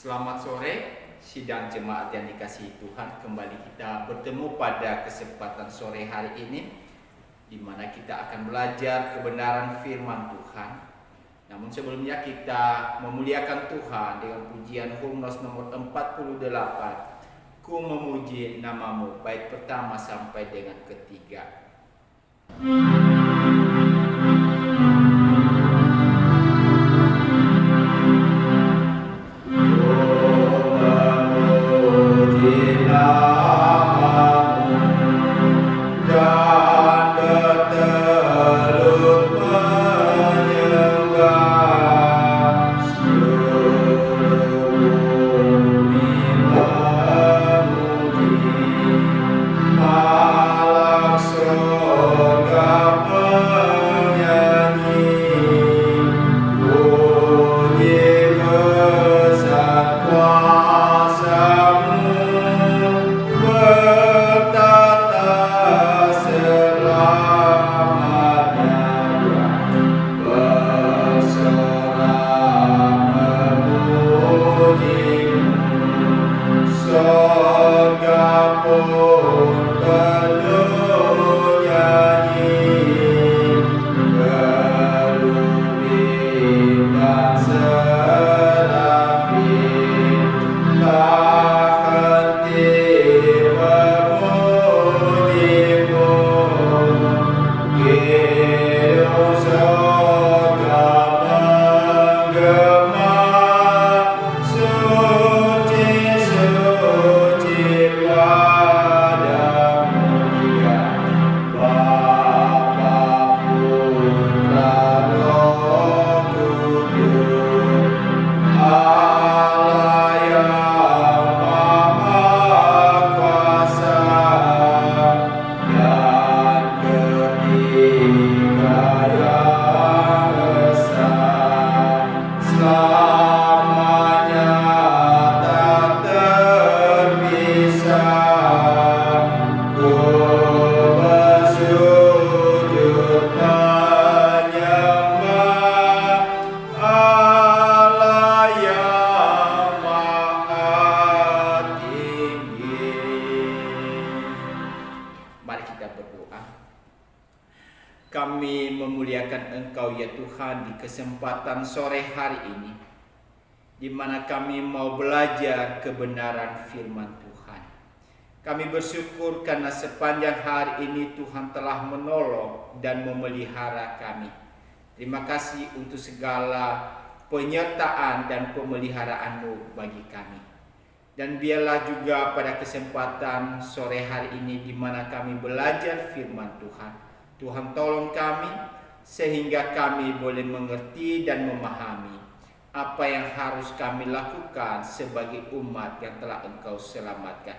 Selamat sore, sidang jemaat yang dikasihi Tuhan. Kembali kita bertemu pada kesempatan sore hari ini, di mana kita akan belajar kebenaran firman Tuhan. Namun sebelumnya kita memuliakan Tuhan dengan pujian hymnos nomor 48. Ku memuji namamu, bait pertama sampai dengan ketiga. Kami memuliakan Engkau ya Tuhan di kesempatan sore hari ini, di mana kami mau belajar kebenaran firman Tuhan. Kami bersyukur karena sepanjang hari ini Tuhan telah menolong dan memelihara kami. Terima kasih untuk segala penyertaan dan pemeliharaan-Mu bagi kami. Dan biarlah juga pada kesempatan sore hari ini di mana kami belajar firman Tuhan, Tuhan tolong kami sehingga kami boleh mengerti dan memahami apa yang harus kami lakukan sebagai umat yang telah Engkau selamatkan.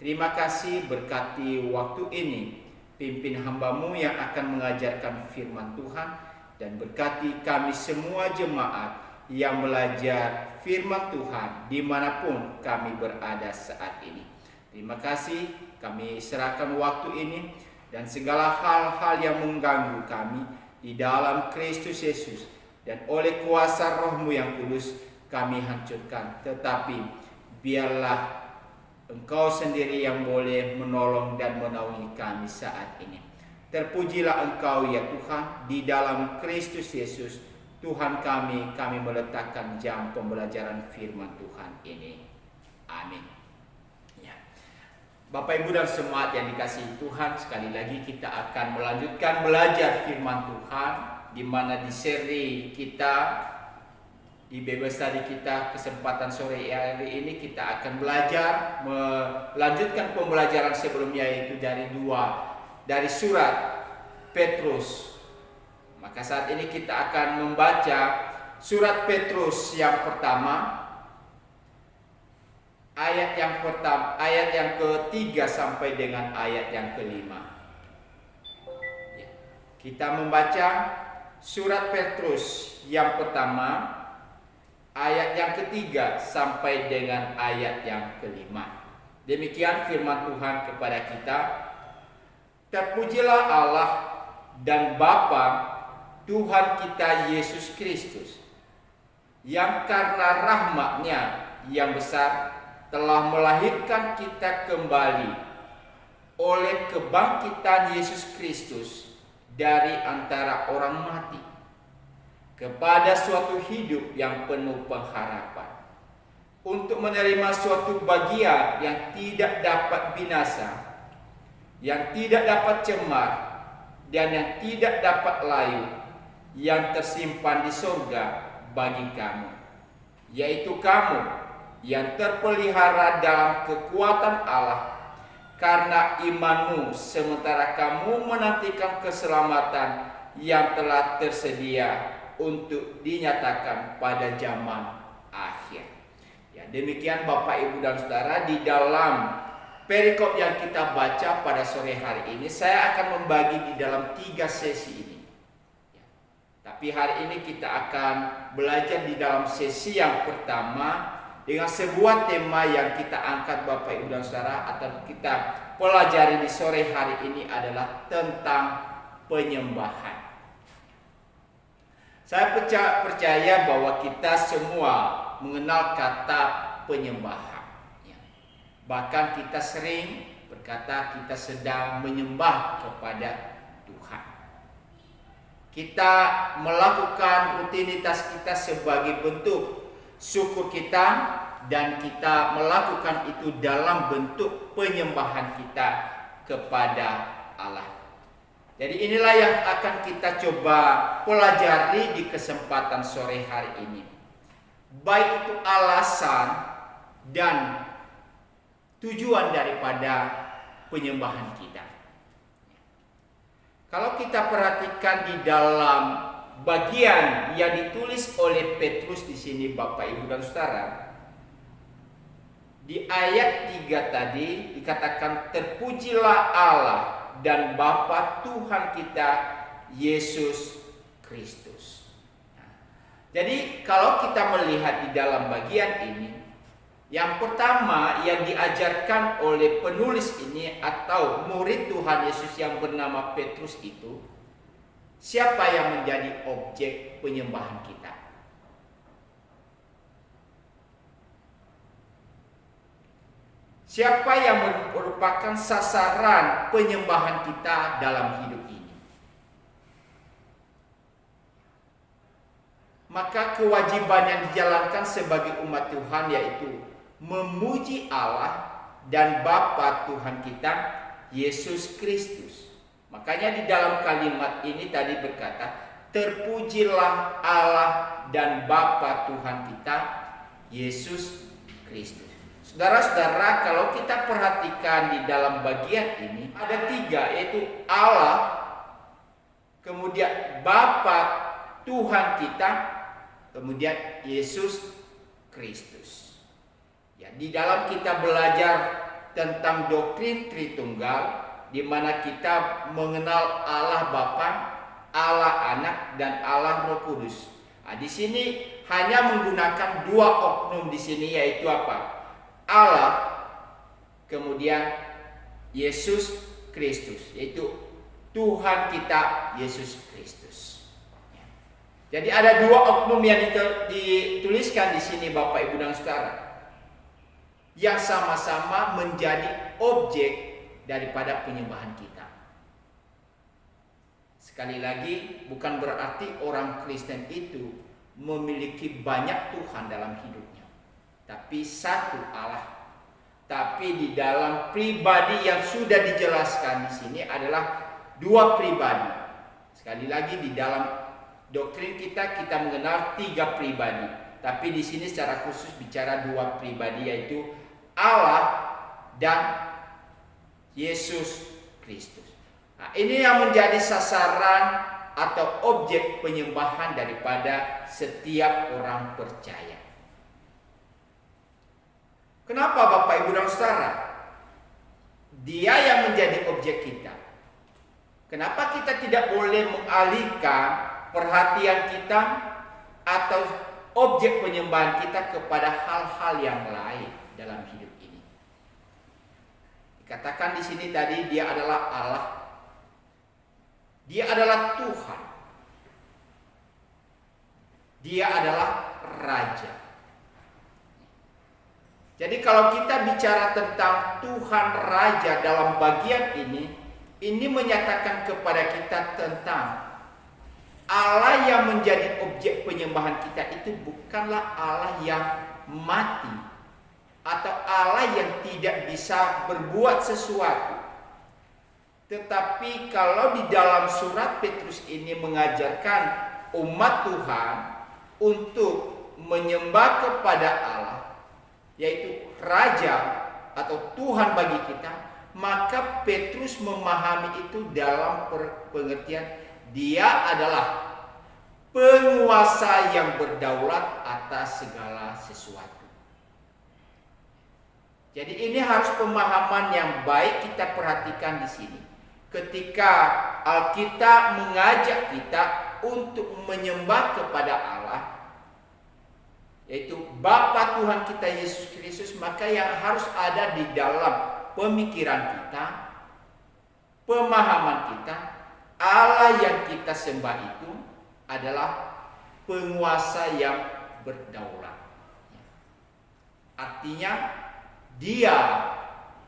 Terima kasih, berkati waktu ini, pimpin hamba-Mu yang akan mengajarkan firman Tuhan, dan berkati kami semua jemaat yang belajar firman Tuhan dimanapun kami berada saat ini. Terima kasih, kami serahkan waktu ini dan segala hal-hal yang mengganggu kami di dalam Kristus Yesus, dan oleh kuasa Roh-Mu yang kudus kami hancurkan. Tetapi biarlah Engkau sendiri yang boleh menolong dan menaungi kami saat ini. Terpujilah Engkau ya Tuhan, di dalam Kristus Yesus Tuhan kami meletakkan jam pembelajaran firman Tuhan ini. Amin. Bapak Ibu dan semua yang dikasihi Tuhan, sekali lagi kita akan melanjutkan belajar firman Tuhan, di mana di seri kita, di Bible Study kita kesempatan sore hari ini kita akan belajar melanjutkan pembelajaran sebelumnya, yaitu dari surat Petrus. Maka saat ini kita akan membaca surat Petrus yang pertama, ayat yang ketiga sampai dengan ayat yang kelima. Kita membaca surat Petrus yang pertama, ayat yang ketiga sampai dengan ayat yang kelima. Demikian firman Tuhan kepada kita. Terpujilah Allah dan Bapa Tuhan kita Yesus Kristus, yang karena rahmat-Nya yang besar telah melahirkan kita kembali oleh kebangkitan Yesus Kristus dari antara orang mati kepada suatu hidup yang penuh pengharapan, untuk menerima suatu bagian yang tidak dapat binasa, yang tidak dapat cemar, dan yang tidak dapat layu, yang tersimpan di surga bagi kamu, yaitu kamu yang terpelihara dalam kekuatan Allah karena imanmu, sementara kamu menantikan keselamatan yang telah tersedia untuk dinyatakan pada zaman akhir. Ya, demikian Bapak, Ibu, dan Saudara, di dalam perikop yang kita baca pada sore hari ini, saya akan membagi di dalam 3 sesi ini. Ya, tapi hari ini kita akan belajar di dalam sesi yang pertama dengan sebuah tema yang kita angkat Bapak, Ibu, dan Saudara, atau kita pelajari di sore hari ini adalah tentang penyembahan. Saya percaya bahwa kita semua mengenal kata penyembahan. Bahkan kita sering berkata kita sedang menyembah kepada Tuhan. Kita melakukan rutinitas kita sebagai bentuk syukur kita, dan kita melakukan itu dalam bentuk penyembahan kita kepada Allah. Jadi inilah yang akan kita coba pelajari di kesempatan sore hari ini. Baik itu alasan dan tujuan daripada penyembahan kita. Kalau kita perhatikan di dalam bagian yang ditulis oleh Petrus di sini, Bapak, Ibu, dan Saudara, di ayat 3 tadi dikatakan, terpujilah Allah dan Bapa Tuhan kita Yesus Kristus. Jadi kalau kita melihat di dalam bagian ini, yang pertama yang diajarkan oleh penulis ini atau murid Tuhan Yesus yang bernama Petrus itu, siapa yang menjadi objek penyembahan kita? Siapa yang merupakan sasaran penyembahan kita dalam hidup ini? Maka kewajiban yang dijalankan sebagai umat Tuhan yaitu memuji Allah dan Bapa Tuhan kita Yesus Kristus. Makanya di dalam kalimat ini tadi berkata, terpujilah Allah dan Bapa Tuhan kita Yesus Kristus. Saudara-saudara, kalau kita perhatikan di dalam bagian ini ada 3, yaitu Allah, kemudian Bapa Tuhan kita, kemudian Yesus Kristus. Ya, di dalam kita belajar tentang doktrin Tritunggal, di mana kita mengenal Allah Bapa, Allah Anak, dan Allah Roh Kudus. Nah, di sini hanya menggunakan 2 oknum di sini, yaitu apa? Allah, kemudian Yesus Kristus, yaitu Tuhan kita Yesus Kristus. Jadi ada 2 oknum yang dituliskan di sini, Bapak, Ibu, dan Saudara, yang sama-sama menjadi objek daripada penyembahan kita. Sekali lagi, bukan berarti orang Kristen itu memiliki banyak Tuhan dalam hidupnya, tapi satu Allah. Tapi di dalam pribadi yang sudah dijelaskan di sini adalah 2 pribadi. Sekali lagi, di dalam doktrin kita mengenal 3 pribadi, tapi di sini secara khusus bicara 2 pribadi, yaitu Allah dan Yesus Kristus. Nah, ini yang menjadi sasaran atau objek penyembahan daripada setiap orang percaya. Kenapa, Bapak, Ibu, dan Saudara? Dia yang menjadi objek kita. Kenapa kita tidak boleh mengalihkan perhatian kita atau objek penyembahan kita kepada hal-hal yang lain dalam hidup ini? Dikatakan di sini tadi, dia adalah Allah. Dia adalah Tuhan. Dia adalah Raja. Jadi kalau kita bicara tentang Tuhan Raja dalam bagian ini menyatakan kepada kita tentang Allah yang menjadi objek penyembahan kita itu bukanlah Allah yang mati atau Allah yang tidak bisa berbuat sesuatu. Tetapi kalau di dalam surat Petrus ini mengajarkan umat Tuhan untuk menyembah kepada Allah, yaitu Raja atau Tuhan bagi kita, maka Petrus memahami itu dalam pengertian dia adalah penguasa yang berdaulat atas segala sesuatu. Jadi ini harus pemahaman yang baik kita perhatikan di sini. Ketika Alkitab mengajak kita untuk menyembah kepada Allah, yaitu Bapa Tuhan kita Yesus Kristus, maka yang harus ada di dalam pemikiran kita, pemahaman kita, Allah yang kita sembah itu adalah penguasa yang berdaulat. Artinya dia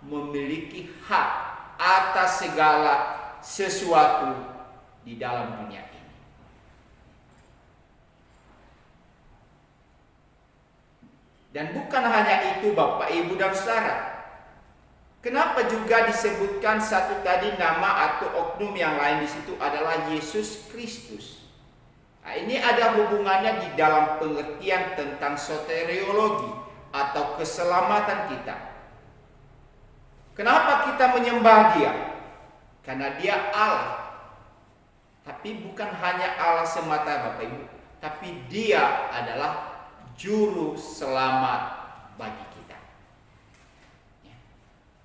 memiliki hak atas segala sesuatu di dalam dunia ini. Dan bukan hanya itu Bapak, Ibu dan Saudara. Kenapa juga disebutkan satu tadi nama atau oknum yang lain di situ adalah Yesus Kristus. Nah, ini ada hubungannya di dalam pengertian tentang soteriologi atau keselamatan kita. Kenapa kita menyembah Dia? Karena Dia Allah. Tapi bukan hanya Allah semata Bapak Ibu, tapi Dia adalah juru selamat bagi kita.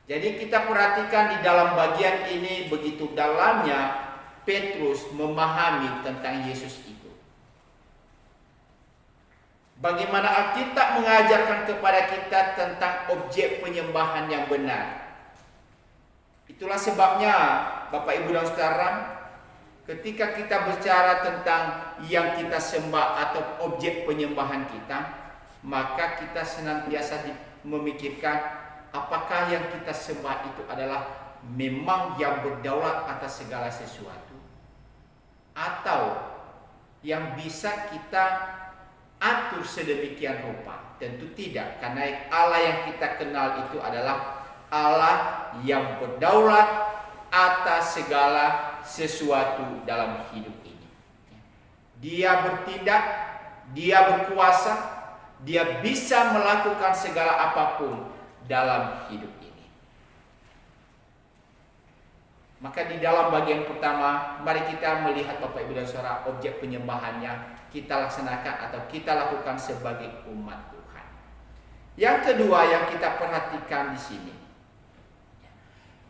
Jadi kita perhatikan di dalam bagian ini begitu dalamnya Petrus memahami tentang Yesus itu. Bagaimana Alkitab mengajarkan kepada kita tentang objek penyembahan yang benar. Itulah sebabnya Bapak Ibu dan Saudara, ketika kita bicara tentang yang kita sembah atau objek penyembahan kita, maka kita senantiasa memikirkan apakah yang kita sembah itu adalah memang yang berdaulat atas segala sesuatu, atau yang bisa kita atur sedemikian rupa. Tentu tidak, karena Allah yang kita kenal itu adalah Allah yang berdaulat atas segala sesuatu dalam hidup ini. Dia bertindak, Dia berkuasa, Dia bisa melakukan segala apapun dalam hidup ini. Maka di dalam bagian pertama, mari kita melihat Bapak Ibu dan Saudara objek penyembahannya kita laksanakan atau kita lakukan sebagai umat Tuhan. Yang kedua yang kita perhatikan di sini,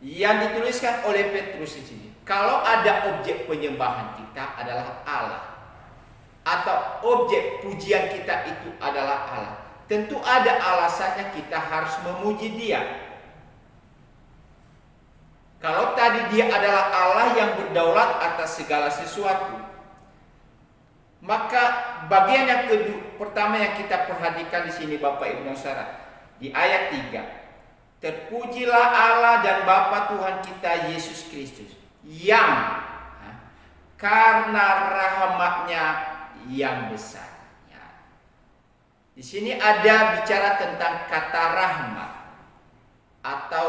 yang dituliskan oleh Petrus di sini, kalau ada objek penyembahan kita adalah Allah, atau objek pujian kita itu adalah Allah, tentu ada alasannya kita harus memuji Dia. Kalau tadi Dia adalah Allah yang berdaulat atas segala sesuatu, maka bagian yang pertama yang kita perhatikan di sini Bapak Ibu dan Saudara, di ayat 3. Terpujilah Allah dan Bapa Tuhan kita Yesus Kristus yang karena rahmat-Nya yang besar. Di sini ada bicara tentang kata rahmat, atau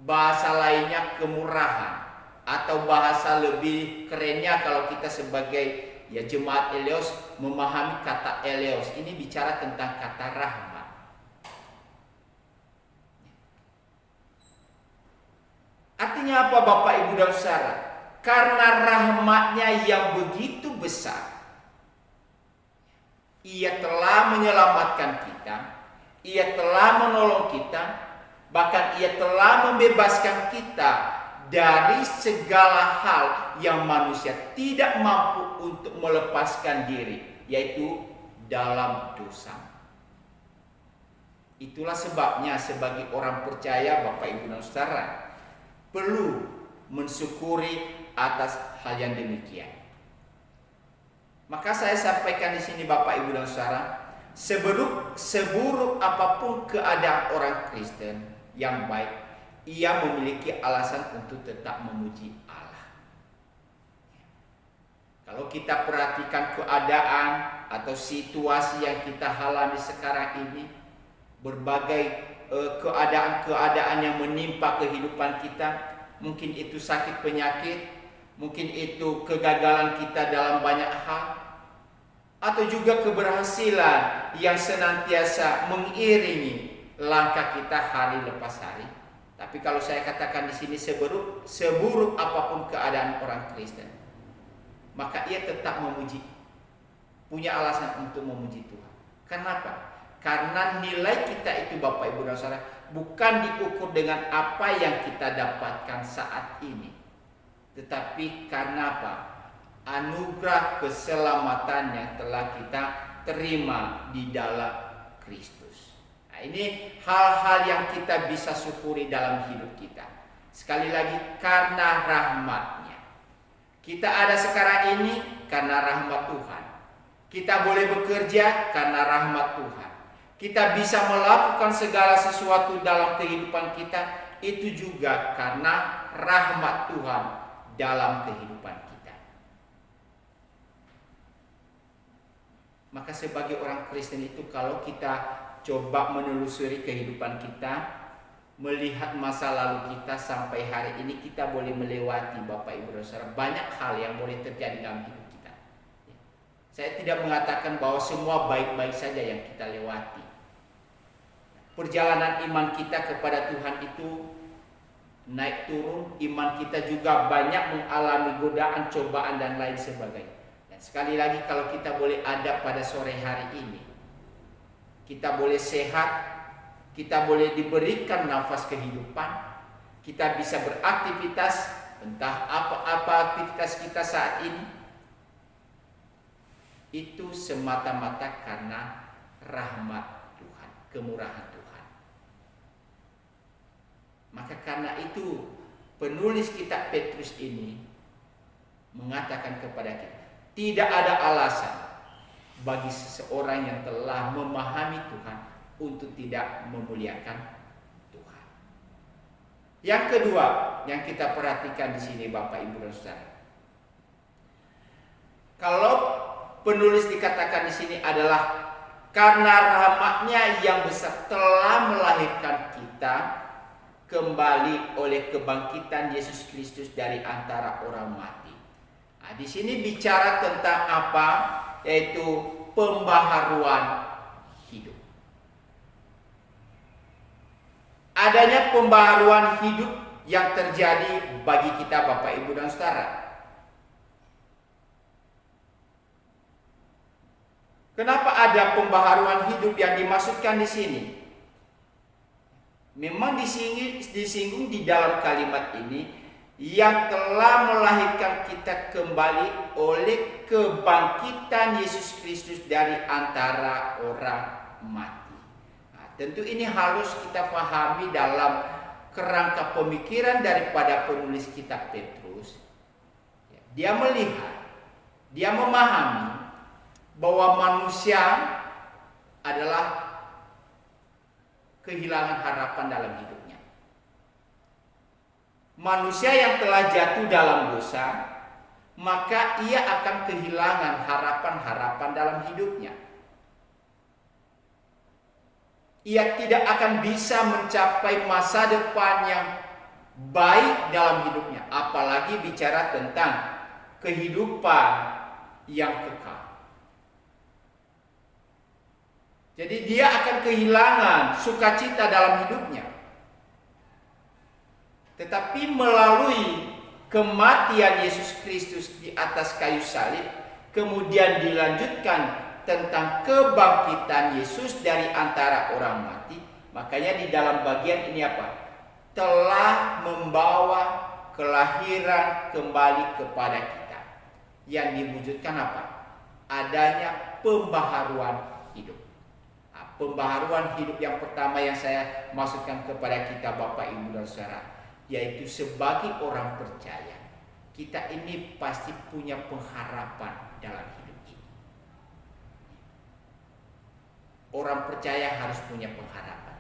bahasa lainnya kemurahan, atau bahasa lebih kerennya kalau kita sebagai jemaat Eleos memahami kata Eleos. Ini bicara tentang kata rahmat. Artinya apa Bapak Ibu dan Saudara? Karena rahmat-Nya yang begitu besar, Ia telah menyelamatkan kita, Ia telah menolong kita, bahkan Ia telah membebaskan kita dari segala hal yang manusia tidak mampu untuk melepaskan diri, yaitu dalam dosa. Itulah sebabnya sebagai orang percaya Bapak Ibu dan Saudara perlu mensyukuri atas hal yang demikian. Maka saya sampaikan di sini Bapak Ibu dan Saudara, seburuk apapun keadaan orang Kristen yang baik, ia memiliki alasan untuk tetap memuji Allah. Kalau kita perhatikan keadaan atau situasi yang kita alami sekarang ini, berbagai keadaan-keadaan yang menimpa kehidupan kita, mungkin itu sakit penyakit, mungkin itu kegagalan kita dalam banyak hal, atau juga keberhasilan yang senantiasa mengiringi langkah kita hari lepas hari. Tapi kalau saya katakan di sini seburuk apapun keadaan orang Kristen, maka ia tetap memuji, punya alasan untuk memuji Tuhan. Kenapa? Karena nilai kita itu, Bapak Ibu dan Saudara, bukan diukur dengan apa yang kita dapatkan saat ini, tetapi karena apa? Anugerah keselamatan yang telah kita terima di dalam Kristus. Nah, ini hal-hal yang kita bisa syukuri dalam hidup kita. Sekali lagi, karena rahmat-Nya. Kita ada sekarang ini karena rahmat Tuhan. Kita boleh bekerja karena rahmat Tuhan. Kita bisa melakukan segala sesuatu dalam kehidupan kita, itu juga karena rahmat Tuhan dalam kehidupan kita. Maka sebagai orang Kristen itu, kalau kita coba menelusuri kehidupan kita, melihat masa lalu kita sampai hari ini, kita boleh melewati, Bapak Ibu dan Saudara, banyak hal yang boleh terjadi dalam hidup kita. Saya tidak mengatakan bahwa semua baik-baik saja yang kita lewati. Perjalanan iman kita kepada Tuhan itu naik turun, iman kita juga banyak mengalami godaan, cobaan dan lain sebagainya. Dan sekali lagi, kalau kita boleh ada pada sore hari ini, kita boleh sehat, kita boleh diberikan nafas kehidupan, kita bisa beraktivitas, entah apa aktivitas kita saat ini, itu semata-mata karena rahmat Tuhan, kemurahan Tuhan. Maka karena itu penulis kitab Petrus ini mengatakan kepada kita, tidak ada alasan bagi seseorang yang telah memahami Tuhan untuk tidak memuliakan Tuhan. Yang kedua yang kita perhatikan di sini, Bapak Ibu dan Saudara, kalau penulis dikatakan di sini adalah karena rahmat-Nya yang besar telah melahirkan kita kembali oleh kebangkitan Yesus Kristus dari antara orang mati. Nah, di sini bicara tentang apa? Yaitu pembaharuan hidup. Adanya pembaharuan hidup yang terjadi bagi kita, Bapak Ibu dan Saudara. Kenapa ada pembaharuan hidup yang dimaksudkan di sini? Memang disinggung di dalam kalimat ini, yang telah melahirkan kita kembali oleh kebangkitan Yesus Kristus dari antara orang mati. Nah, tentu ini harus kita pahami dalam kerangka pemikiran daripada penulis kitab Petrus. Dia melihat, dia memahami bahwa manusia adalah kehilangan harapan dalam hidupnya. Manusia yang telah jatuh dalam dosa, maka ia akan kehilangan harapan-harapan dalam hidupnya. Ia tidak akan bisa mencapai masa depan yang baik dalam hidupnya, apalagi bicara tentang kehidupan yang kekal. Jadi dia akan kehilangan sukacita dalam hidupnya. Tetapi melalui kematian Yesus Kristus di atas kayu salib, kemudian dilanjutkan tentang kebangkitan Yesus dari antara orang mati, makanya di dalam bagian ini apa? Telah membawa kelahiran kembali kepada kita. Yang diwujudkan apa? Adanya pembaharuan hidup. Pembaharuan hidup yang pertama yang saya maksudkan kepada kita, Bapak Ibu dan Saudara, yaitu sebagai orang percaya, kita ini pasti punya pengharapan dalam hidup ini. Orang percaya harus punya pengharapan.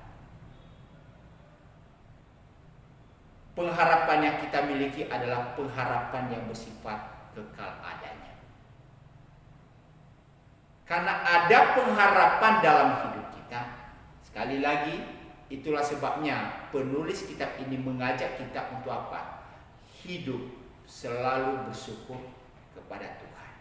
Pengharapan yang kita miliki adalah pengharapan yang bersifat kekal adanya. Karena ada pengharapan dalam hidup kita. Sekali lagi, itulah sebabnya penulis kitab ini mengajak kita untuk apa? Hidup selalu bersyukur kepada Tuhan.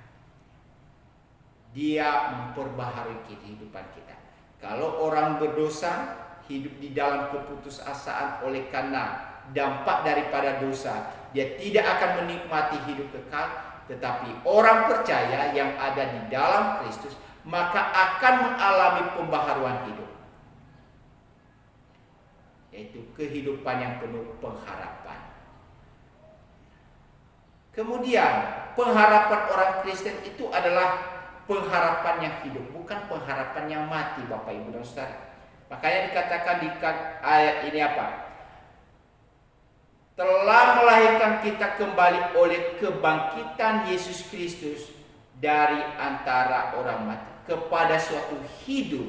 Dia memperbaharui kehidupan kita. Kalau orang berdosa, hidup di dalam keputusasaan oleh karena dampak daripada dosa, dia tidak akan menikmati hidup kekal. Tetapi orang percaya yang ada di dalam Kristus, maka akan mengalami pembaharuan hidup, yaitu kehidupan yang penuh pengharapan. Kemudian pengharapan orang Kristen itu adalah pengharapan yang hidup, bukan pengharapan yang mati, Bapak Ibu dan Saudara. Makanya dikatakan di ayat ini apa? Telah melahirkan kita kembali oleh kebangkitan Yesus Kristus dari antara orang mati kepada suatu hidup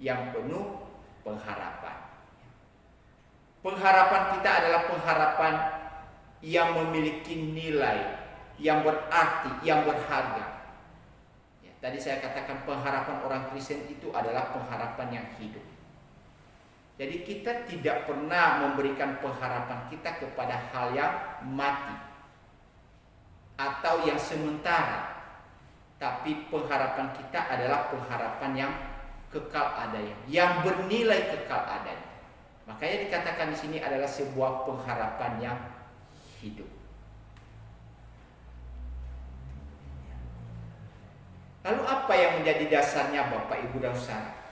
yang penuh pengharapan. Pengharapan kita adalah pengharapan yang memiliki nilai, yang berarti, yang berharga. Ya, tadi saya katakan pengharapan orang Kristen itu adalah pengharapan yang hidup. Jadi kita tidak pernah memberikan pengharapan kita kepada hal yang mati atau yang sementara. Tapi pengharapan kita adalah pengharapan yang kekal adanya, yang bernilai kekal adanya. Makanya dikatakan di sini adalah sebuah pengharapan yang hidup. Lalu apa yang menjadi dasarnya, Bapak Ibu dan Saudara?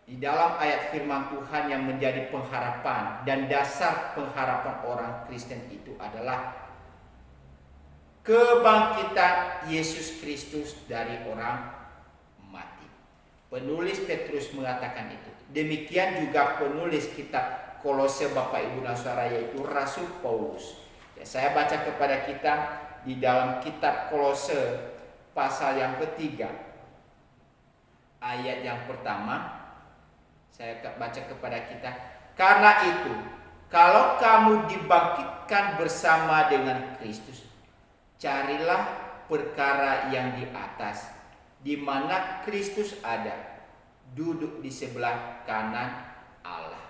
Di dalam ayat firman Tuhan yang menjadi pengharapan dan dasar pengharapan orang Kristen itu adalah kebangkitan Yesus Kristus dari orang mati. Penulis Petrus mengatakan itu. Demikian juga penulis kitab Kolose, Bapak Ibu dan Saudara, yaitu Rasul Paulus. Ya, saya baca kepada kita di dalam kitab Kolose pasal yang ketiga, ayat yang pertama. Saya baca kepada kita, karena itu, kalau kamu dibangkitkan bersama dengan Kristus, carilah perkara yang di atas, di mana Kristus ada, duduk di sebelah kanan Allah.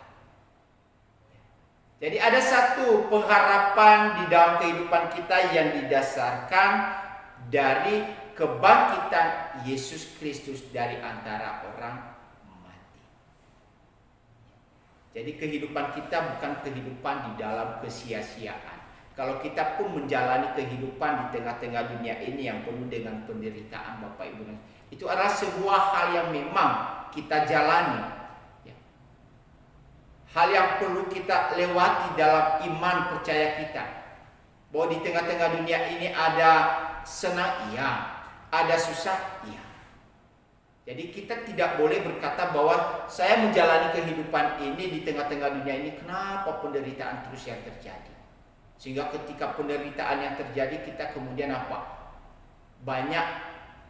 Jadi ada satu pengharapan di dalam kehidupan kita yang didasarkan dari kebangkitan Yesus Kristus dari antara orang. Jadi kehidupan kita bukan kehidupan di dalam kesia-siaan. Kalau kita pun menjalani kehidupan di tengah-tengah dunia ini yang penuh dengan penderitaan, Bapak Ibu, itu adalah sebuah hal yang memang kita jalani. Hal yang perlu kita lewati dalam iman percaya kita. Bahwa di tengah-tengah dunia ini ada senang, iya. Ada susah, iya. Jadi kita tidak boleh berkata bahwa saya menjalani kehidupan ini di tengah-tengah dunia ini, kenapa penderitaan terus yang terjadi. Sehingga ketika penderitaan yang terjadi kita kemudian apa? Banyak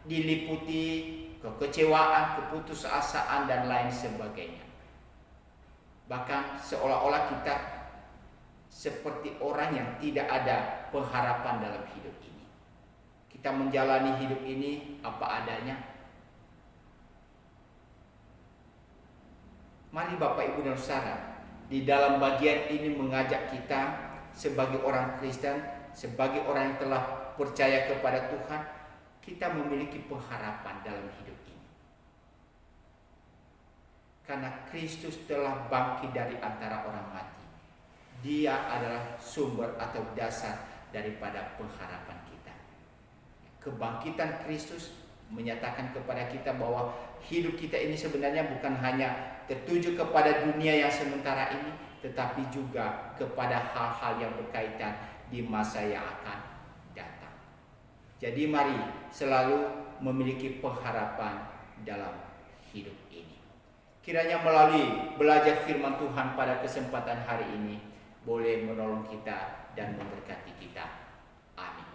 diliputi kekecewaan, keputusasaan dan lain sebagainya. Bahkan seolah-olah kita seperti orang yang tidak ada pengharapan dalam hidup ini. Kita menjalani hidup ini apa adanya. Mari Bapak Ibu dan Saudara, di dalam bagian ini mengajak kita sebagai orang Kristen, sebagai orang yang telah percaya kepada Tuhan, kita memiliki pengharapan dalam hidup ini. Karena Kristus telah bangkit dari antara orang mati. Dia adalah sumber atau dasar daripada pengharapan kita. Kebangkitan Kristus menyatakan kepada kita bahwa hidup kita ini sebenarnya bukan hanya tertuju kepada dunia yang sementara ini, tetapi juga kepada hal-hal yang berkaitan di masa yang akan datang. Jadi mari selalu memiliki pengharapan dalam hidup ini. Kiranya melalui belajar firman Tuhan pada kesempatan hari ini boleh menolong kita dan memberkati kita. Amin.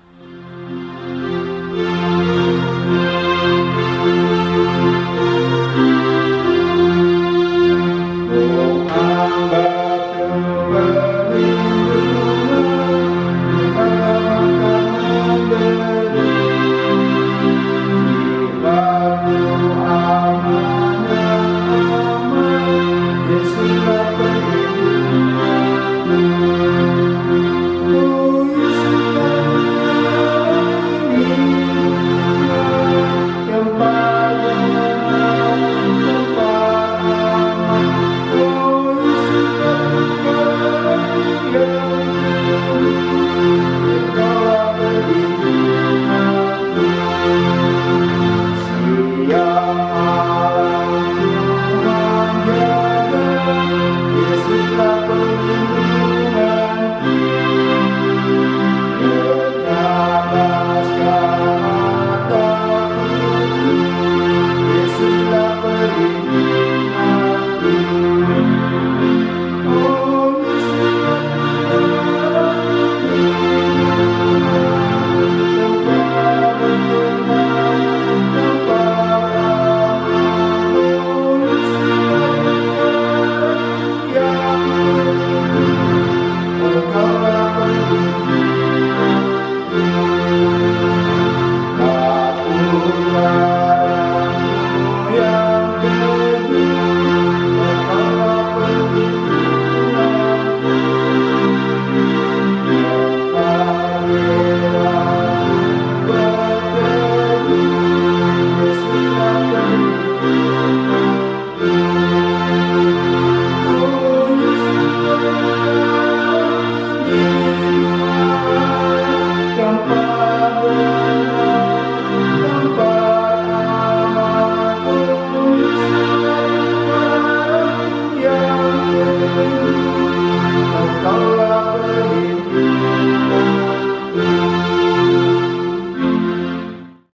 Tuhan.